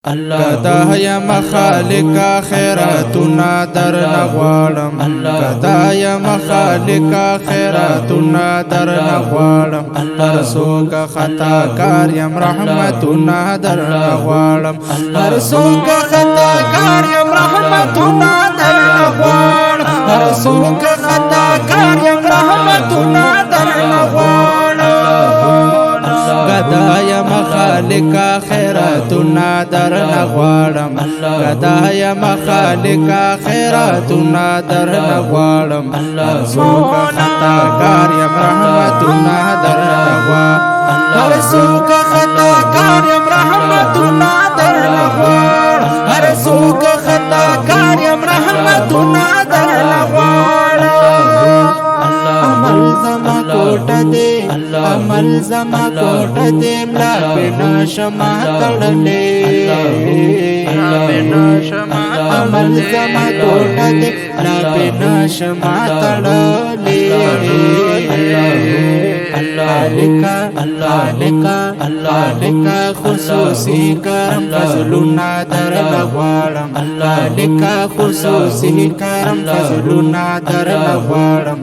کدا یم خالقا خیراتنا در نغوالم کدا یم خالقا خیراتنا در نغوالم هر سوک خطا کار یم رحمتنا در نغوالم هر سوک خطا کار یم رحمتنا در نغوالم هر سوک خطا کار یم رحمتنا در نغوالم کدا یم خالقا خیراتنا در نغوالم کدا یم خالقا خیراتنا در نغوالم سوک خطا کار یم رحمتنا در نغوالم هر سوک خطا کار یم رحمتنا در نغوالم هر سوک خطا کار یم رحمتنا در نغوالم عمل زما کوټه دې عمل زما کوټه دې ملا بنا شمع تړلې عمل زما کوټه دې ملا بنا شمع تړلې خالقا خصوصي کرم فضلنا در نغوالم خالقا خصوصي کرم فضلنا در نغوالم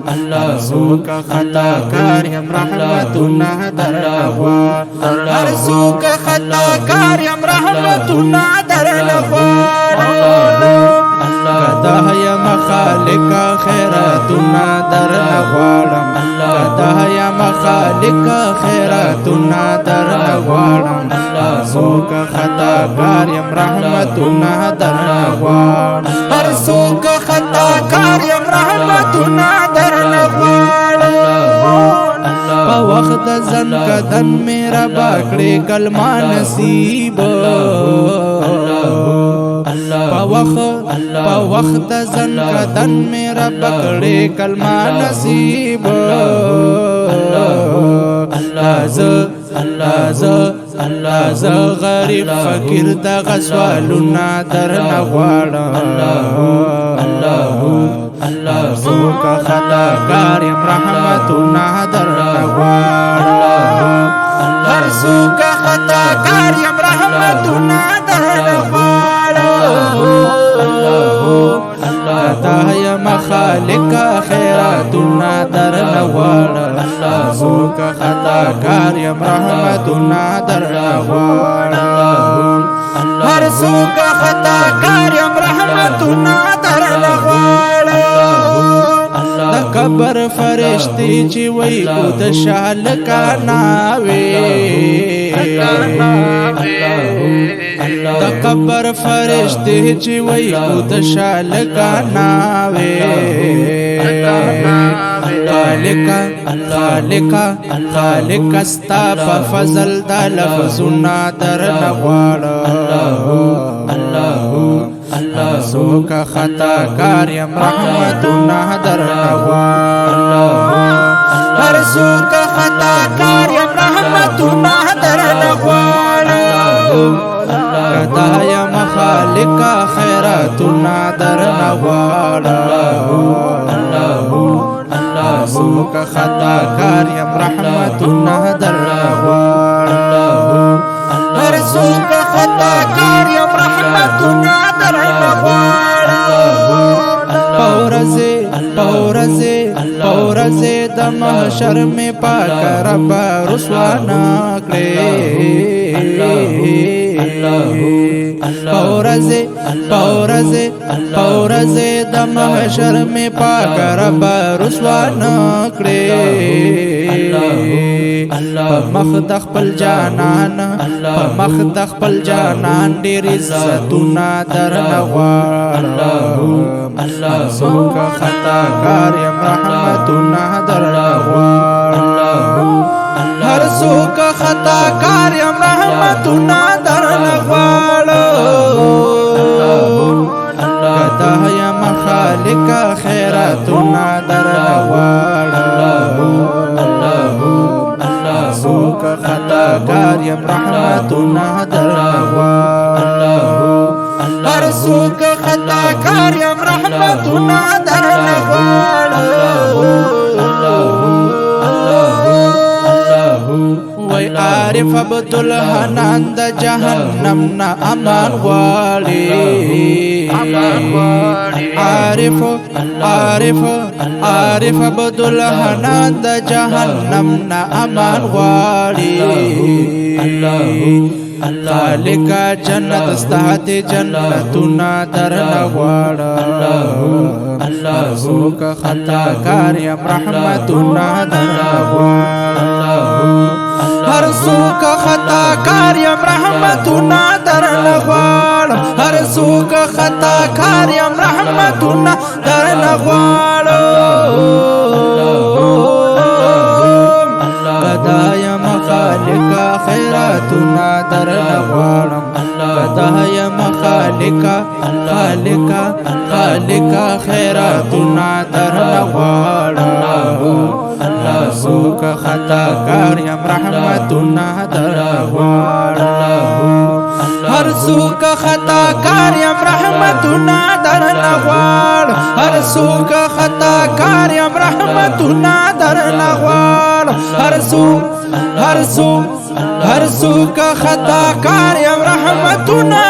سوک خطا کار یم رحمتنا در نغوالم هر سوک خطا کار یم رحمتنا در نغوالم کدا یم خالقا خیراتنا در نغوالم کدا یم خالقا خیراتنا در نغوالم سوک خطا کار یم رحمتنا در نغوالم هر سوک خطا کار یم رحمتنا در نغوالم پا وقت زن کدن میرا باکڑی کلمہ نصیب پا وقت زن کدن میرا پکڑی کلمہ نصیب اللہ ز غریب فقیر دا غسوالنا در نغوالم سوک خطا کار یم رحمتنا در نغوالم ہر سوک خطا کار یم رحمتنا در نغوالم کدا یم خالقا خیراتنا در نغوالم سوک خطا کار یم رحمتنا در نغوالم ہر سوک خطا کار یم رحمتنا در نغوالم دا قبر فرشتی چی وی بود شال کاناوی دا قبر فرشتی چی وی بود شال کاناوی خالق استا پا فضل دا لفظنا در نغوالم سوک خطا کار یم رحمتنا در نغوالم ہر سوک خطا کار یم رحمتنا در نغوالم کدا یم خالقا خیراتنا در نغوالم سوک خطا کار یم رحمتنا در نغوالم ہر سوک خطا کار یم رحمتنا در پورزے د محشر میں پاک رب رسوانا کرے پورزے د محشر میں پاک رب رسوانا کرے مخ د خپل جانان ډیر عزتنا در نغوالم سوک خطا کار یم رحمتنا در نغوالم ہر سوک خطا کار یم رحمتنا در نغوالم کدا یم خالقا خیراتنا در نغوالم سوک خطا کار یم رحمتنا در نغوالم ہر سوک خطا کار یم رحمتنا در نغوالم وی عارف عبدالحنان د جهنم نا امان غواړي عارف عبدالحنان د جهنم نا امان غواړي خالق جنت استاد جنتنا درنا غواړم سوک خطا کار یم رحمتنا درنا غواړم هر سوک خطا کار یم رحمتنا درنا غواړم هر سوک خطا کار یم رحمتنا درنا غواړم قدایم خالق خیراتنا درنا غواړم قدایم خالق خیراتنا درنا غواړم سوک خطا کار یم رحمتنا درنا غواړم هر سوک خطا کار یم رحمتنا درنا غواړم هر سوک خطا کار یم رحمتنا درنا غواړم هر سوک خطا کار یم رحمتنا